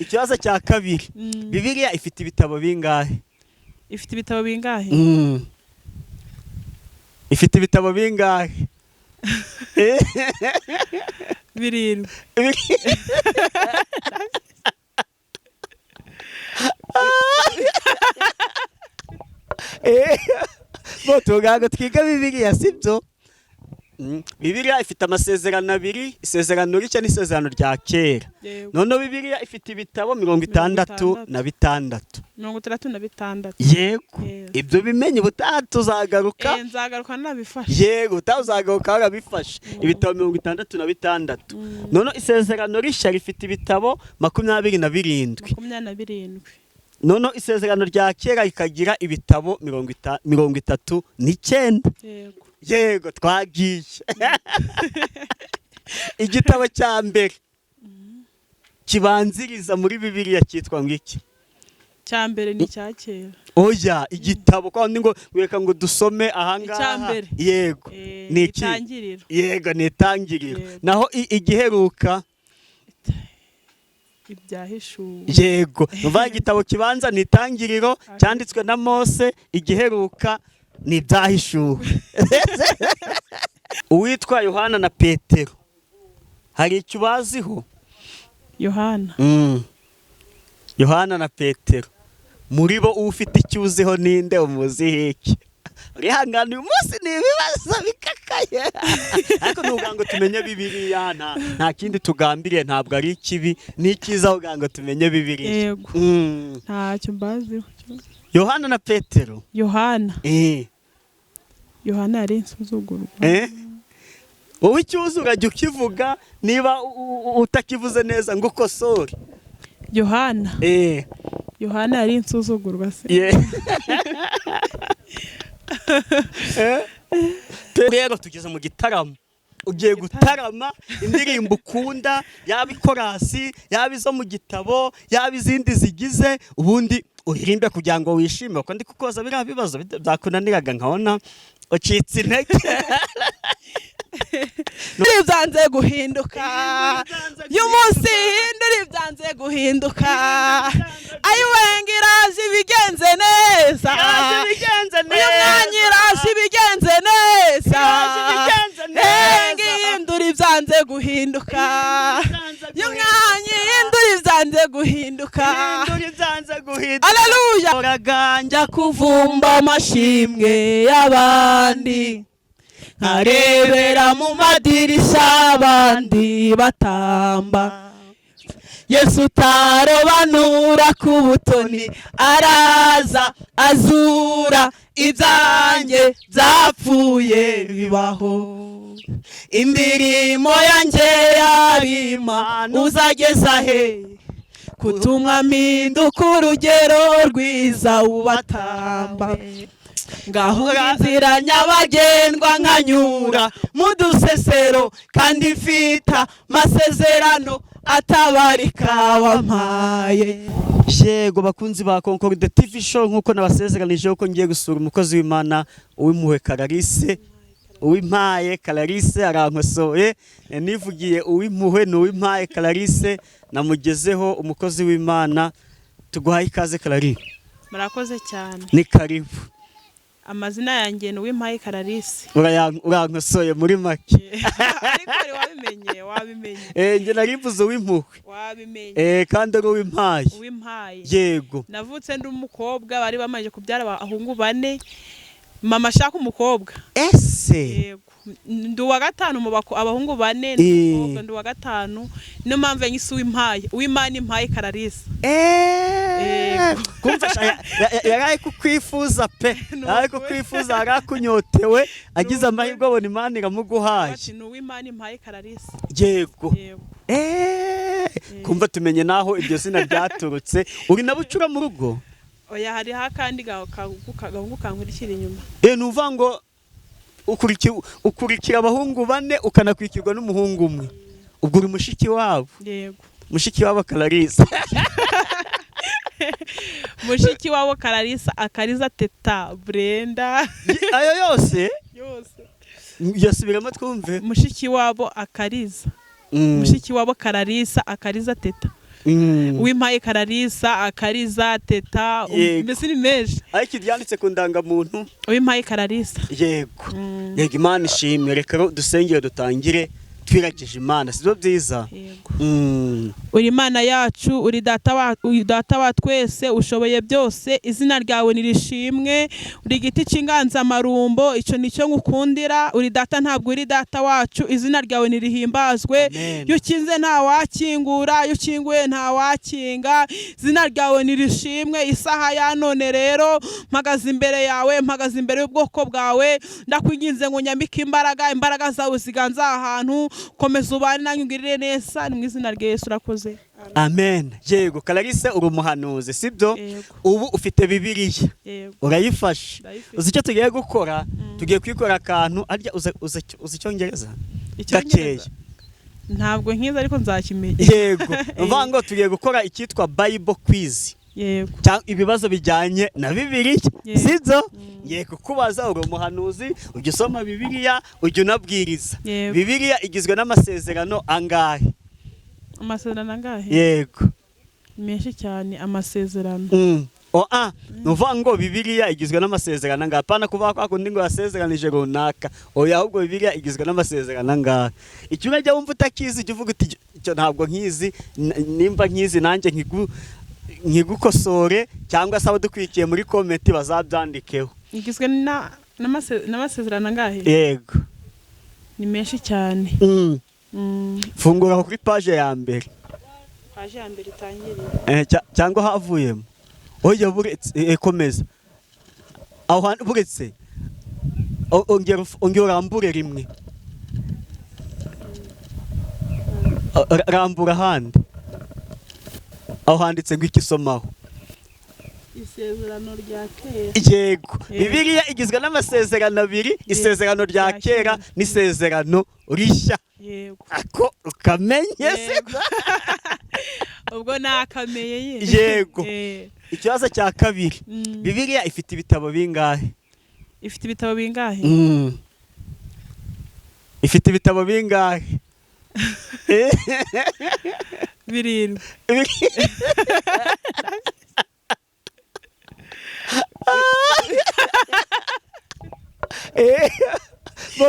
ikibazo cya kabiri. Bibiliya ifite ibitabo bingahe? Ifite ibitabo bingahe? Ifite ibitabo bingahe? Birindwi. Tugago twiga Bibiliya sibyo? Bibiliya ifite amasezerano abiri, isezerano rishya n'isezerano rya kera. None Bibiliya ifite ibitabo 66. 66. Yego. Ibyo bimenye ubutaha tuzagaruka. Nzagaruka nabifashe. Yego, utazagaruka warabifashe. Ibitabo 66. None isezerano rishya rifite ibitabo 27. 27. None isezerano rya kera rikagira ibitabo 39. Yego. Yego twagiye. Igitabo cya mbere kibanziriza muri Bibiliya cyitwa ngiki? Cya mbere ni cya kera. Oya, igitabo kandi ngo weka ngo dusome ahangaha. Yego. Ni itangiriro. Yego, ni itangiriro. Naho igiheruka ibyahishuwe. Yego. Nuva igitabo kibanza ni itangiriro cyanditswe na Mose, igiheruka ni ibyahishuwe. Uwitwa Yohana na Petero hari icyo baziho? Yohana. Yohana na Petero muri bo ufite icyuziho ninde umuziho iki? Rihangana uyu munsi ni ibibazo bikakaye. Ariko nuvuga ngo tumenye Bibiliya, nta kindi tugambiriye, ntabwo ari ikibi n'ikiza uvuga ngo tumenye Bibiliya. Yego. Ntacyo mbaziho. Yohana na Petero. Yohana. Yohana yari insuzugurwa. Wowe icyuzi urajya ukivuga, niba utakivuze neza ngo ukosore. Yohana. Yohana yari insuzugurwa se. Rero tugeze mu gitaramo. Ugiye gutarama indirimbo ukunda, yaba ikorasi, yaba izo mu gitabo, yaba izindi zigize, ubundi uririmbe kugira ngo wishime. Kuko ndi kukoza biriya bibazo byakunaniraga nkabona ucitse intege. Ndiri byanze guhinduka. Uyu munsi ndiri byanze guhinduka. Ayiwengiraje ibigenze neza. Uyu mwanya iraje ibigenze neza. Ndiri byanze guhinduka. Uyu mwanya ndiri byanze guhinduka. Haleluya. Oraganja kuvumba amashimwe y'abandi, nkarebera mu madirishya abandi batamba. Yesu tarobanura ku butoni, araza azura ibyanjye byapfuye bibaho. Imirimo yanjye y'Imana uzageza he? Kutumwa mpinduka urugero rwiza ubatamba. Ngahura inzira nyabagendwa nkanyura mu dusesero, kandi mfita masezerano atabarika wampaye. Yego bakunzi ba Concorde TV show, nkuko nabasezeranije ko ngiye gusura umukozi w'Imana uwimpuhwe Clarisse. Uwimpaye Clarisse arankosoye, nivugiye uwimpuhwe n'uwimpaye Clarisse, namugezeho umukozi w'Imana. Tuguhaye ikaze Clarisse. Murakoze cyane. Ni karibu. Amazina yanjye ni Uwimpaye Clarisse. Urankosoye muri make. Ariko wabimenye. Nge narivuze uwimpuhwe. Wabimenye. Kandi ari uwimpaye. Uwimpaye. Yego. Navutse ndi umukobwa, bari bamaje kubyara abahungu 4. Mama ashaka umukobwa. Ese. Yego. Ndi wa gatanu mu abahungu 4 n'umukobwa, ndi wa gatanu. Niyo mpamvu nyise Uwimpaye. Uwimana Impaye Clarisse. Kumfasha yaraye kukwifuza pe. Yaraye kukwifuza, arakunyotewe, agize amahirwe abona Imana iramuguhaye. Ni Uwimana Impaye Clarisse. Yego. Kumva tumenye naho iryo zina ryaturutse. Uri na bucura mu rugo? Oya, hari hakandi gahungu kankurikira inyuma. Nuvuga ngo ukurikira abahungu 4 ukanakwikirwa n'umuhungu umwe. Ubwo uri mushiki wabo? Yego. Mushiki wabo Clarisse. Mushiki wabo Clarisse, Akariza, Teta, Brenda. Ayo yose? Yose. Yasubiramo twumve. Mushiki wabo Akariza. Mushiki wabo Clarisse, Akariza, Teta. uwimpaye Kararisa, Akariza, Teta, mbese ni menshi. Ariko ibyanditse ku ndangamuntu uwimpaye Kararisa. Yego. Yego, Imana ishimwe. Reka dusengere dutangire twiragije Imana, sibyo byiza? Uri Imana yacu, uri data wa twese, ushoboye byose, izina ryawe nirishimwe, uri igiti cy'inganzamarumbo, icyo nicyo ngukundira, uri data ntabwo uri data wacu, izina ryawe nirihimbazwe, iyo ukinze nta wakingura, iyo ukinguye nta wakinga, izina ryawe nirishimwe. Isaha ya none rero mpagaze imbere yawe, mpagaze imbere y'ubwoko bwawe, ndakwinginze ngo nyambike imbaraga zawe ziganza ahantu, komeza ubane nanjye ungirire neza, ni mu izina rya Yesu urakoze. Amen. Yego, Kararisa uri umuhanuzi, sibyo? Ubu ufite Bibiliya, urayifashe. Uzi icyo tugiye gukora? Tugiye kwikora akantu, arya uzi Icyongereza gakeya? Ntabwo nkiza ariko nzakimenya. Yego, uvuga ngo tugiye gukora icyitwa Bible quiz. Yego. Ibibazo bijyanye na Bibiliya, sibyo? Ngiye kukubaza, uri umuhanuzi, ujya usoma Bibiliya, ujya unabwiriza. Bibiliya igizwe n'amasezerano angahe? Amasezerano angahe? Yego. Menshi cyane amasezerano. Nuvuga ngo Bibiliya igizwe n'amasezerano angahe? Apana kuvuga ko akundi ngo yasezeranije runaka. Oya, ahubwo Bibiliya igizwe n'amasezerano angahe? Icyo urajya wumva utakizi, ujya uvuga uti icyo ntabwo nkizi, nimba nkizi nanjye nkigukosore, cyangwa se abadukwikiye muri komenti bazabyandikeho. Igizwe n'amasezerano angahe? Yego. Ni menshi cyane. Fungura kuri page ya mbere. Page ya mbere itangiriye. Cyangwa havuyemo. Oya, buretse komeza. Aho buretse. Ongera urambure rimwe. Rambura handi. Aho handitse ngo ikisomaho. Isezerano rya kera. Yego. Bibiliya igizwe n'amasezerano abiri, isezerano rya kera n'isezerano rishya. Yego. Ako ukamenye se? Ubwo nakameye. Yego. Ikibazo cya kabiri. Bibiliya ifite ibitabo bingahe? Ifite ibitabo bingahe? Ifite ibitabo bingahe? Birindwi.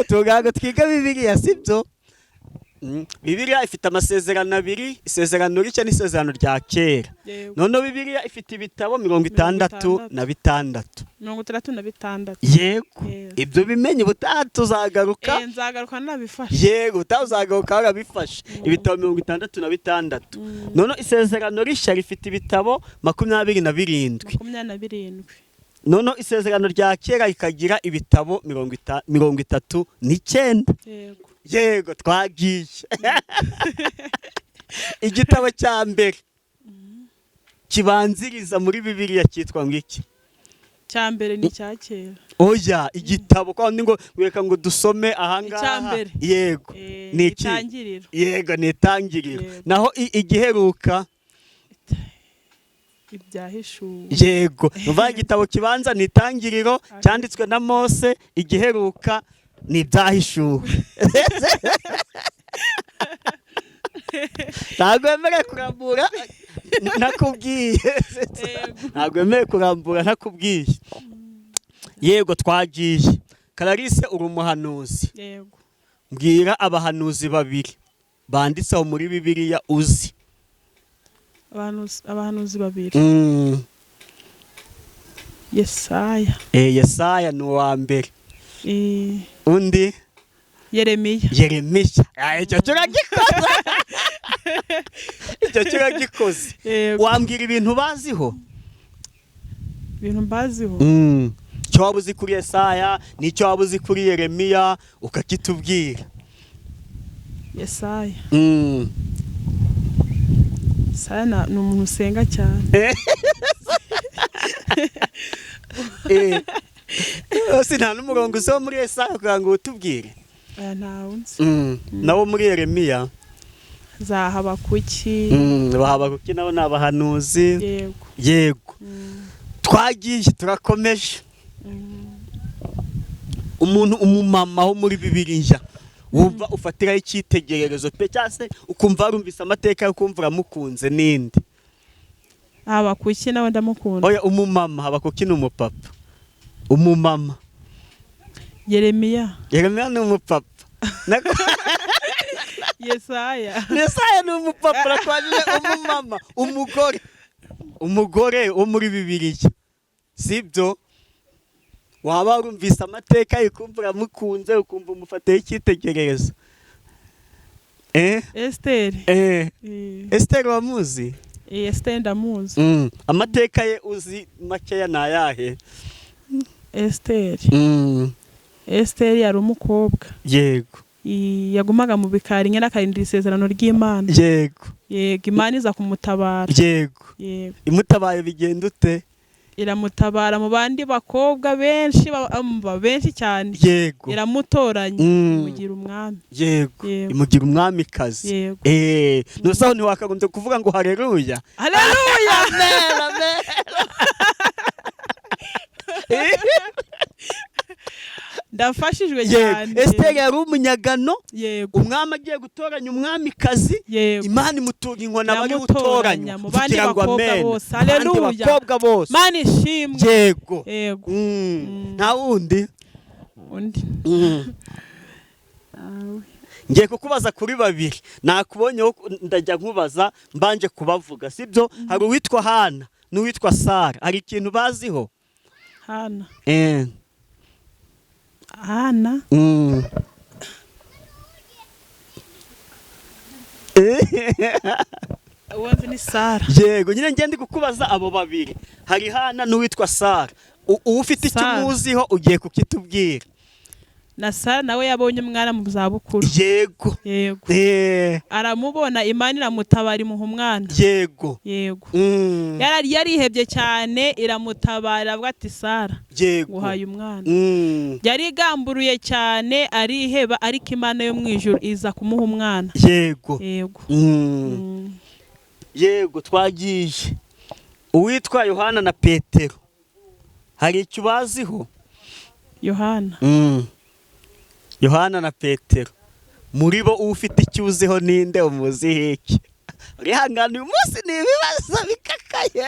Tugaga twiga Bibiliya, sibyo? Bibiliya ifite amasezerano abiri, isezerano rishya n'isezerano rya kera. None Bibiliya ifite ibitabo 66. 66. Yego. Ibyo bimenye butatu zagaruka. Nzagaruka nabifashe. Yego, utazagaruka warabifashe. Ibitabo 66. None isezerano rishya rifite ibitabo 27. 27. None isezerano rya kera ikagira ibitabo 39. Yego. Yego, twagiye. Igitabo cya mbere kibanziriza muri Bibiliya cyitwa ngiki? Cya mbere ni cya kera. Oya, igitabo kandi ngo weka ngo dusome ahangaha. Yego. Ni itangiriro. Yego, ni itangiriro. Naho igiheruka ibyahishuwe. Yego. Uva igitabo kibanza ni itangiriro, cyanditswe na Mose, igiheruka ni ibyahishuwe. Ntabwo wemerewe kurambura ntakubwiye. Ntabwo wemerewe kurambura ntakubwiye. Yego, twagiye. Kararisa uri umuhanuzi. Yego. Mbwira abahanuzi babiri banditseho muri Bibiliya uzi. Abahanuzi babiri. Yesaya. Yesaya ni uwa mbere. Undi? Yeremiya. Icyo turagikoze. Icyo turagikoze. Wambwira ibintu baziho? Ibintu baziho? Icyo waba uzi kuri Yesaya n'icyo waba uzi kuri Yeremiya ukakitubwira. Yesaya. Yesaya ni umuntu usenga cyane. Nta n'umurongo uzi wo muri Yesaya kugira ngo utubwire? Ntawunzi. Nabo muri Yeremiya? Za Habakuki. Habakuki nabo ni abahanuzi. Yego. Yego. Twagiye turakomeje. Umumama wo muri Bibiliya wumva ufatiraho icyitegererezo pe cyangwa se ukumva warumvise amateka yo kumva uramukunze n'indi? haba kuki nawe ndamukunda. Oya, umumama haba kuki n'umupapa? Umumama Yeremiya ni umupapa. Yesaya ni umupapa. Ratwajije umumama, umugore wo muri Bibiliya, sibyo? Waba warumvise amateka ukumva uramukunze, ukumva umufatiye icyitegererezo. Esteri. Esteri wamuzi? Esteri ndamuzi. Amateka ye uzi makeya ni ayahe? Esteri yari umukobwa. Yego. Yagumaga mu bikari nyine akarindira isezerano ry'Imana. Yego. Imana iza kumutabara. Yego. Imutabaye bigenda ute? Iramutabara mu bandi bakobwa benshi cyane. Yego. Iramutoranya imugira umwami. Yego. Imugira umwamikazi. Nusaho ntiwakagombye kuvuga ngo haleluya. Haleluya. Amen. Ndafashijwe cyane. Esteri yari umunyagano. Yego. Umwami agiye gutoranya umwamikazi. Yego. Imana imutura inkona bari gutoranya mu bandi bakobwa bose. Haleluya. Bakobwa bose. Mana ishimwe. Yego. Yego. Nta wundi. Ngiye kukubaza kuri babiri. Nakubonyeho ndajya nkubaza mbanje kubavuga, sibyo? Hari uwitwa Hana n'uwitwa Sara. Hari ikintu baziho? Hana. Hana. Uwanze ni Sara. Yego, nyine ngende kukubaza abo babiri. Hari Hana n'uwitwa Sara. Ufite icyo umuziho ugiye kukitubwira. Na Sara nawe yabonye umwana mu zabukuru. Yego. Aramubona, Imana iramutabara imuha umwana. Yego. Yarihebye cyane, iramutabara avuga ati Sara, nguhaye umwana. Yari igamburuye cyane, ariheba, ariko Imana yo mu ijuru iza kumuha umwana. Yego, twagiye. Uwitwa Yohana na Petero, hari icyo baziho? Yohana na Petero, muri bo ufite icyo uziho ninde, umuziho iki? Rihangana uyu munsi ni ibibazo bikakaye.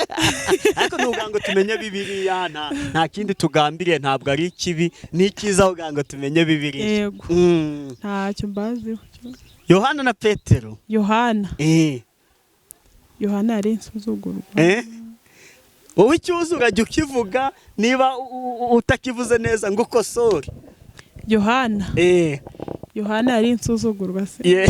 Ariko nuvuga ngo tumenye Bibiliya, nta kindi tugambiriye, ntabwo ari ikibi, ni icyiza kugira ngo tumenye Bibiliya. Ntacyo mbaziho. Yohana na Petero. Yohana yari insuzugurwa. Wowe icyo uzi urajya ukivuga, niba utakivuze neza ngo ukosore. Yohana yari insuzugurwa se.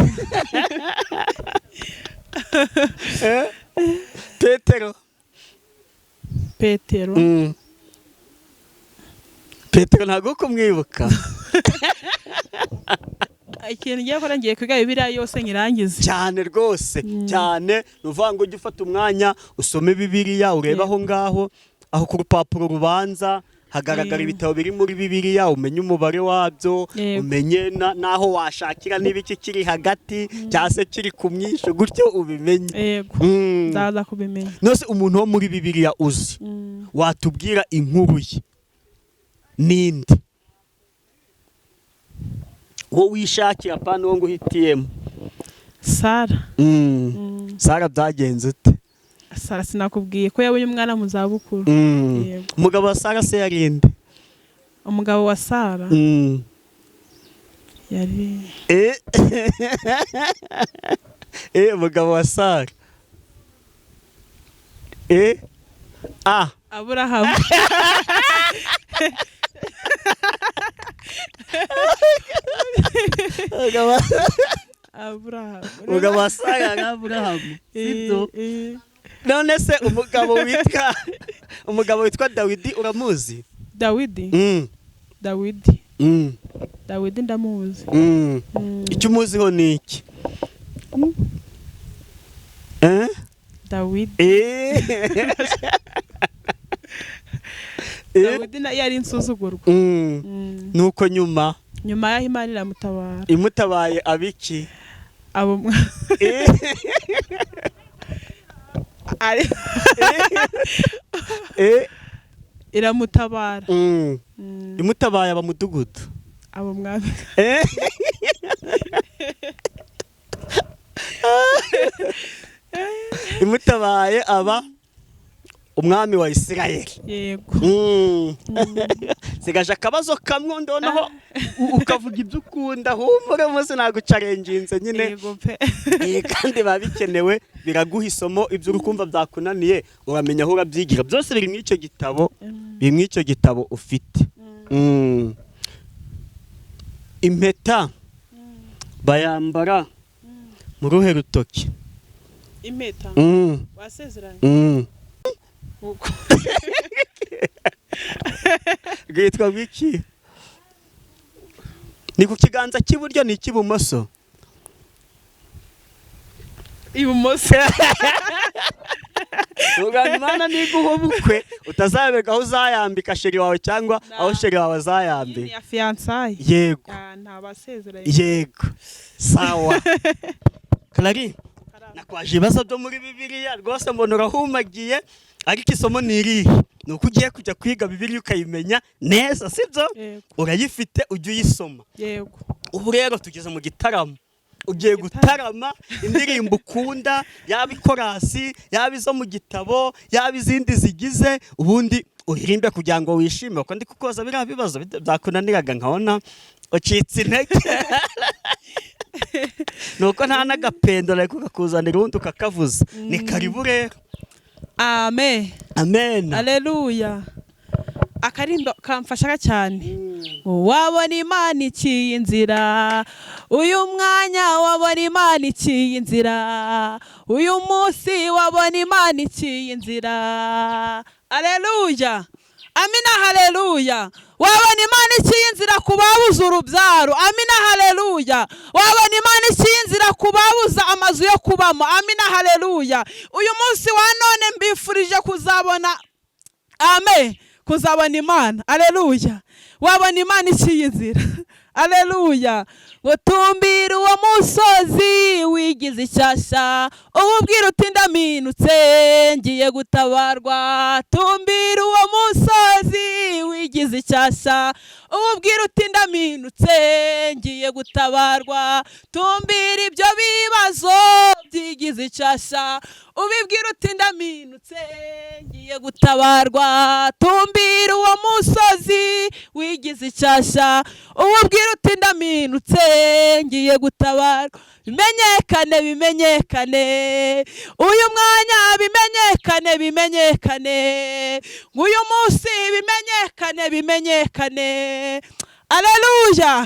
Petero ntabwo kumwibuka. Ikintu ngiye gukora, ngiye kwiga Bibiliya yose nyirangize. Cyane rwose, cyane. Nuvuga ngo ujye ufata umwanya usome Bibiliya, urebe aho ngaho, aho ku rupapuro rubanza hagaragara ibitabo biri muri Bibiliya, umenye umubare wabyo, umenye naho washakira niba iki kiri hagati cyangwa se kiri ku myinshi, gutyo ubimenye. Ndaza kubimenya. Nose umuntu wo muri Bibiliya uzi, watubwira inkuru ye ninde? Wo wishakira pana wo nguhitiyemo? Sara. Sara byagenze ute? Sara sinakubwiye ko yabonye umwana mu zabukuru. Umugabo wa Sara se yarinde? Umugabo wa Sara yari umugabo wa Sara Aburahamu. Umugabo wa Sara na Aburahamu, sibyo? None se umugabo witwa Dawidi uramuzi? Dawidi ndamuzi. Icyo umuziho ni iki? Dawidi yari insuzugurwa. Nuko nyuma y'aho Imana iramutabara. Imutabaye abiki? Iramutabara. Imutabaye abamudugudu. Abo mwami. imutabaye aba umwami wa Isirayeli. Yego. Sigaje akabazo kamwe ndonaho ukavuga ibyo ukunda humure mose nagucarenginze nyine. Yego pe. Kandi babikenewe biraguha isomo ibyo urukumva byakunaniye uramenya aho urabyigira byose biri mu icyo gitabo. Biri mu icyo gitabo ufite. Impeta bayambara mu ruhe rutoki. Impeta wasezeranye. Uko Gitwa wiki ni ku kiganza cy'iburyo ni cy'ibumoso. Ibumoso. Uganda Imana niguha ubukwe utazabega aho uzayambika sheri wawe cyangwa aho sheri wawe azayambika. Ni ya fiançailles. Yego. Nta basezeranye. Yego. Sawa. Clary nakwaje ibibazo byo muri Bibiliya rwose mbona urahumagiye ariko isomo ni irihe? Nuko ugiye kujya kwiga Bibiliya ukayimenya neza sibyo? Urayifite ujye uyisoma. Yego. Ubu rero tugeze mu gitaramo. Ugiye gutarama indirimbo ukunda yaba ikorasi yaba izo mu gitabo yaba izindi zigize ubundi uririmbe kugira ngo wishime uko ndi kukoza biriya bibazo byakunaniraga nkabona ucitse intege. Nuko nta n'agapendo ariko kakuzanira ubundi ukakavuza. Ni karibu rero. Amen. Amen. Haleluya. Akarindo kamfashaga cyane. Wabona Imana iciye inzira, uyu mwanya wabona Imana iciye inzira, uyu munsi wabona Imana iciye inzira. Haleluya. Amina. Haleluya. Wabona Imana iciye inzira ku babuze urubyaro. Amina. Haleluya. Wabona Imana iciye inzira ku babuze amazu yo kubamo. Amina. Haleluya. Uyu munsi wa none mbifurije kuzabona amen, kuzabona Imana. Haleluya. Wabona Imana iciye inzira. Haleluya. Gutumbira uwo musozi wigize icyasha, ububwira uti ndaminutse ngiye gutabarwa. Tumbira uwo musozi wigize icyasha, ububwira uti ndaminutse ngiye gutabarwa. Tumbira ibyo bibazo byigize icyasha, ubibwira uti ndaminutse ngiye gutabarwa. Tumbira uwo musozi wigize icyasha, ububwira uti ndaminutse ngiye gutabarwa. Bimenyekane, bimenyekane uyu mwanya, bimenyekane, bimenyekane uyu munsi, bimenyekane, bimenyekane. Haleluya.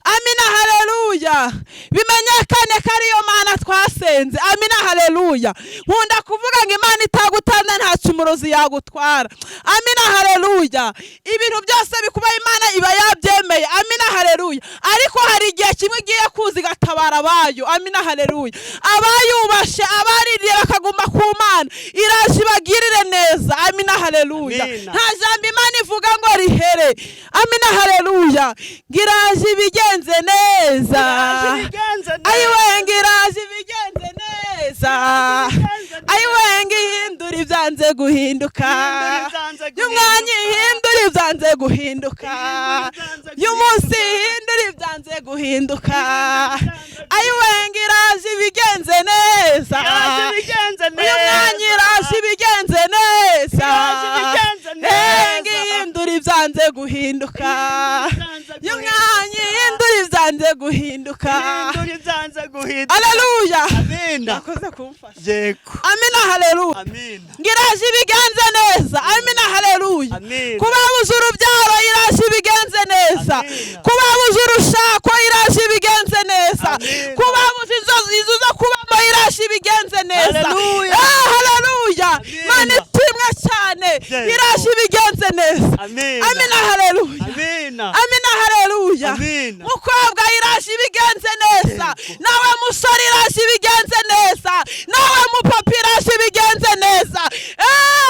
Amina. Haleluya. Bimenyekane ko ariyo Mana twasenze. Amina. Haleluya. Nkunda kuvuga ngo Imana itagutanda nta cyumurozi yagutwara. Amina. Haleluya. Ibintu byose bikuba Imana iba yabyemeye. Amina. Haleluya. Ariko hari igihe kimwe igiye kuza igatabara abayo. Amina. Haleluya. Abayubashe abaririye bakaguma ku Mana iraje ibagirire neza. Amina. Haleluya. Nta jambo Imana ivuga ngo rihere. Amina. Haleluya. Ngiraje ibigenze neza. Ayiwenga iraje ibigenze neza. Ayiwenga ihindura ibyanze guhinduka. Y'umwanya ihindura ibyanze guhinduka. Y'umunsi ihindura ibyanze guhinduka. Ayiwenga iraje ibigenze neza. Y'umwanya iraje ibigenze neza. Yenga ihindura ibyanze guhinduka. Y'umwanya ihindura ibyanze guhinduka. Haleluya. Nakoze kumfasha. Yego. Amina. Haleluya. Ngiraje ibigenze neza. Amina. Haleluya. Kubabuze urubyaro iraje ibigenze neza. Kubabuze urushako iraje ibigenze neza. Kubabuze inzu zo kubamo iraje ibigenze neza. Haleluya. Mana itimwe cyane iraje ibigenze neza. Amina. Haleluya. Amina. Haleluya. Mukobwa iraje ibigenze neza. Nawe musore iraje ibigenze neza. Nawe mupapa iraje ibigenze neza.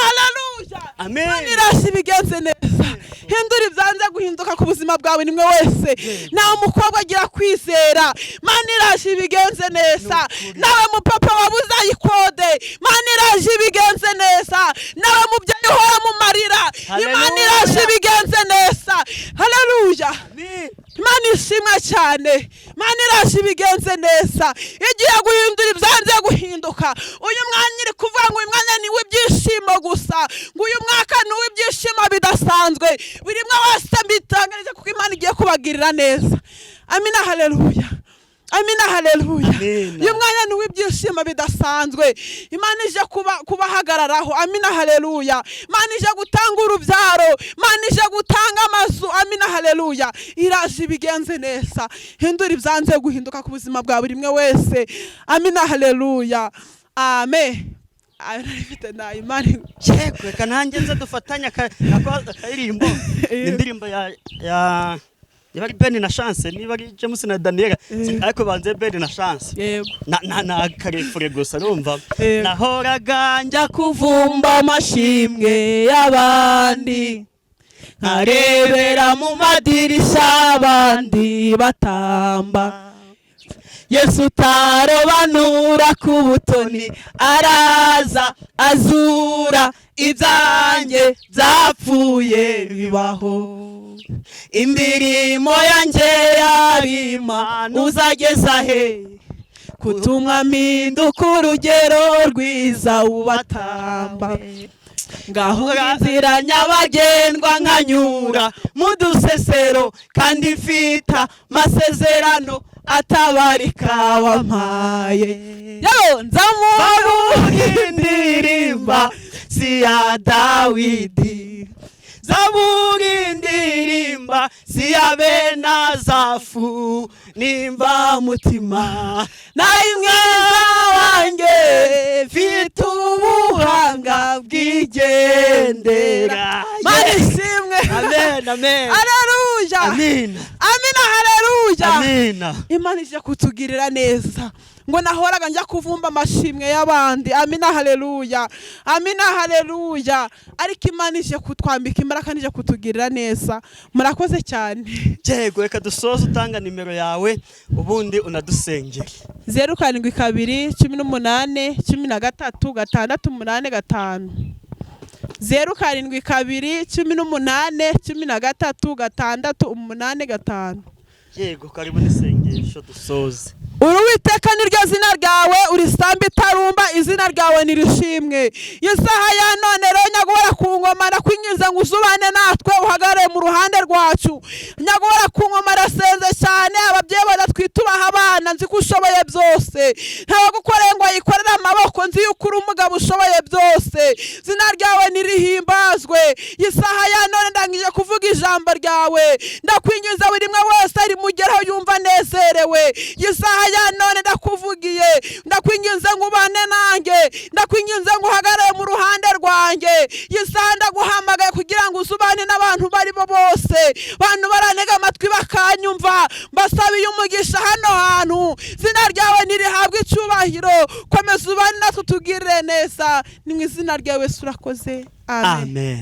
Haleluya. Mana iraje ibigenze neza. Hindura ibyanze guhinduka ku buzima bwawe nimwe wese. Nawe umukobwa agira kwizera. Mana iraje ibigenze neza. Nawe mupapa wabuze ayikode. Mana iraje ibigenze neza. Nawe mubyeyi uhora mu marira. Imana iraje ibigenze neza. Haleluya. Imana ishimwe cyane. Mana iraje ibigenze neza, igiye guhindura ibyanze guhinduka. Uyu mwanya iri kuvuga ngo uyu mwanya ni w'ibyishimo gusa, ngo uyu mwaka ni uw'ibyishimo bidasanzwe. Buri mwe wese mbitangarije kuko Imana igiye kubagirira neza. Amina, haleluya. Amina, haleluya. Uyu mwanya ni w'ibyishimo bidasanzwe. Imana ije kubahagararaho. Amina, haleluya. Imana ije gutanga urubyaro, Imana ije gutanga amazu. Amina, haleluya. Iraje ibigenze neza, hindura ibyanze guhinduka ku buzima bwa buri mwe wese. Amina, haleluya. Amen. Arifite na Imana. Reka nanjye nze dufatanya akaririmbo. Indirimbo ya Yabari Ben na Chance, niba ari James na Daniela, ariko banze Ben na Chance. Yego. Na karefure gusa urumva. Nahoraga njya kuvumba amashimwe y'abandi, nkarebera mu madirisha abandi batamba. Yesu tarobanura ku butoni, araza azura ibyanjye byapfuye bibaho. Imirimo yanjye yarima uzageza he, kutumwa mpinduka urugero rwiza ubatamba. Ngaho inzira nyabagendwa nkanyura mu dusesero, kandi mfite amasezerano atabarika wampaye. Yo nzamura indirimba si ya Dawidi, zaburi ndirimba si ya Benazafu, nimba mutima nayi mwiza wanjye, mfite ubuhanga bwigendera. Mana ishimwe. Amen, amen. Haleluya. Amen. Amina, haleluya. Amen. Imana ije kutugirira neza, ngo nahoraga njya kuvumba amashimwe y'abandi. Amina, haleluya. Amina, haleluya. Ariko Imana ije kutwambika imbaraga, ije kutugirira neza. Murakoze cyane. Yego, reka dusoze utanga nimero yawe ubundi unadusengere. 0722 18 13 685. 0722 18 13 685. Yego, karibu nisengesho dusoze. Uruwiteka niryo zina ryawe, urisambe itarumba, izina ryawe nirishimwe. Isaha ya none rero nyagora ku ngoma, ndakwinginze ngo uzubane natwe, uhagarare mu ruhande rwacu. Nyagora ku ngoma rasenze cyane, ababyeyi badatwitubaha abana, nzi ko ushoboye byose. Ntawe gukorera ngo yikorera amaboko, nzi yuko uri umugabo ushoboye byose. Izina ryawe nirihimbazwe. Isaha ya none ndangije kuvuga ijambo ryawe, ndakwinginze buri mwe wese ari mugeraho yumva nezerewe. Isaha ya none ndakuvugiye, ndakwinginze ngo ubane nanjye, ndakwinginze ngo uhagarare mu ruhande rwanjye. Isaha ndaguhamagaye kugira ngo uzubane n'abantu bari bo bose, abantu barantega amatwi bakanyumva, mbasabiye umugisha hano hantu. Izina ryawe nirihabwe icyubahiro, komeza ubane natwe utugirire neza. Ni mu izina ryawe urakoze. Amen.